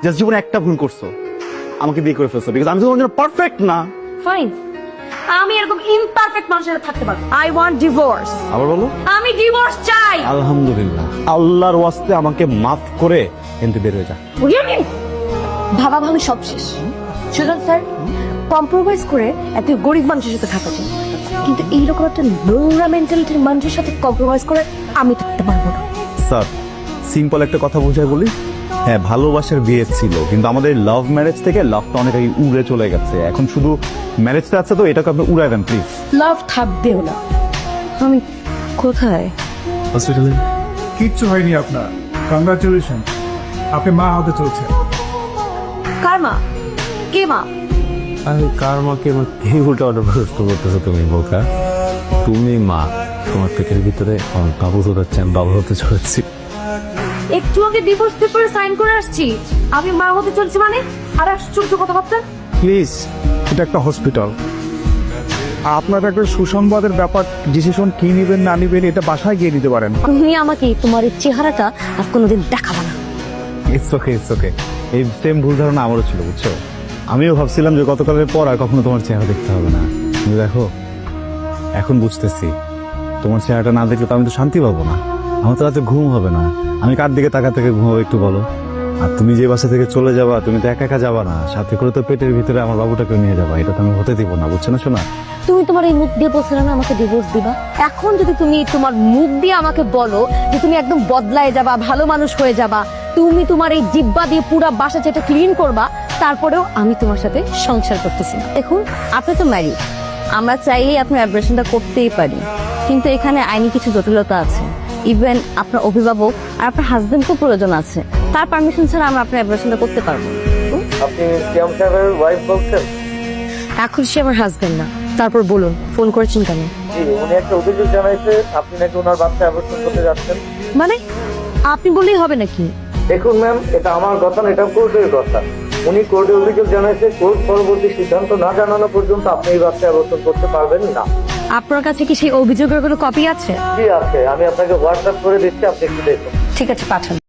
Just জীবনে একটা ভুল করছো, আমাকে বিয়ে করে ফেলছো, বিকজ আমি তো তোমার জন্য পারফেক্ট না। ফাইন, আমি এরকম ইমপারফেক্ট মানুষের সাথে থাকতে পারবো। I want divorce. আবার বলো। আমি ডিভোর্স চাই। আলহামদুলিল্লাহ, আল্লাহর ওয়াস্তে আমাকে মাফ করে কিন্তু বের হয়ে যা। বুঝলি, ভাবা ভাবি সব শেষ। সুজন স্যার, কম্প্রোমাইজ করে এত গরিব মানুষের সাথে থাকা যায়, কিন্তু এইরকম একটা নোংরা মেন্টালিটির মানুষের সাথে কম্প্রোমাইজ করে আমি থাকতে পারবো না। স্যার, সিম্পল একটা কথা বুঝাই বলি, হ্যাঁ ভালোবাসার বিয়ে ছিল, কিন্তু আমাদের লাভ ম্যারেজ থেকে লাভটা অনেক আগে উড়ে চলে গেছে। এখন শুধু ম্যারেজটা আছে, তো এটাকে আপনি উড়াই দেন প্লিজ। লাভ থাকবেও না। আমি কোথায়? হসপিটালে। কিচ্ছু হয়নি আপনার, কংগ্রাচুলেশন, আপনি মা হতে চলছে। কার মা? কে মা? আরে কার মাকে এই উল্টা অর্ডার প্রশ্ন করতেছো তুমি বোকা? তুমি মা, তোমার পেটের ভিতরে বাবু হচ্ছে, আমি বাবু হতে চলেছি। একটু আগে ডিভোর্স পেপারে সাইন করে আসছি, আমি মা হতে চলছি মানে? আর আশ্চর্য কথাবার্তা। প্লিজ, এটা একটা হসপিটাল, আপনার একটা সুসংবাদের ব্যাপার। ডিসিশন কি নিবেন না নিবেন এটা বাসায় গিয়ে নিতে পারেন। তুমি আমাকে তোমার এই চেহারাটা আর কোনোদিন দেখাবা না। It's okay, it's okay. এই সেম ভুল ধারণা আমারও ছিল, বুঝছো? আমিও ভাবছিলাম যে গতকালের পর আর কখনো তোমার চেহারা দেখতে হবে না, কিন্তু দেখো এখন বুঝতেছি তোমার চেহারাটা না দেখলে তো আমি তো শান্তি পাবো না, আমার তো রাতে ঘুম হবে না। আমি কার দিকে তাকা থেকে ঘুমাবো একটু বলো? আর তুমি যে বাসা থেকে চলে যাবা, তুমি তো একা একা যাবা না, সাথে করে তো পেটের ভিতরে আমার বাবুটাকে নিয়ে যাবা, এটা তো আমি হতে দিব না, বুঝছো না শোনা? তুমি তোমার এই মুখ দিয়ে বলছিলে না আমাকে ডিভোর্স দিবা, এখন যদি তুমি তোমার মুখ দিয়ে আমাকে বলো যে তুমি একদম বদলায় যাবা, ভালো মানুষ হয়ে যাবা, তুমি তোমার এই জিব্বা দিয়ে পুরো বাসা যেটা ক্লিন করবা, তারপরেও আমি তোমার সাথে সংসার করতেছি না। দেখুন, আপনি তো ম্যারিড, আমরা চাইলেই আপনার অ্যাবরেশনটা করতেই পারি, কিন্তু এখানে আইনি কিছু জটিলতা আছে। ইভেন আপনার অভিভাবক আর আপনার হাজবেন্ডকেও প্রয়োজন আছে, তার পারমিশন ছাড়া আমরা আপনার অ্যাবরেশনটা করতে পারবো না। আপনি সিয়াম সাহেবের ওয়াইফ বলছেন? এখন সে আমার হাজবেন্ড না। তারপর বলুন, ফোন করেছেন কেন? জি, উনি একটা অভিযোগ জানাইছে আপনি নাকি ওনার বাচ্চা অ্যাবর্শন করতে যাচ্ছেন। মানে আপনি বললেই হবে নাকি? দেখুন ম্যাম, এটা আমার কথা না, এটা কোর্টের কথা। উনি কোর্টে অভিযোগ জানাইছে, কোর্ট পরবর্তী সিদ্ধান্ত না জানানো পর্যন্ত আপনি এই বাচ্চা অ্যাবর্শন করতে পারবেন না। আপনার কাছে কি সেই অভিযোগের কোনো কপি আছে? জি আছে, আমি আপনাকে হোয়াটসঅ্যাপ করে দিচ্ছি, আপনি একটু দেখুন। ঠিক আছে, পাঠান।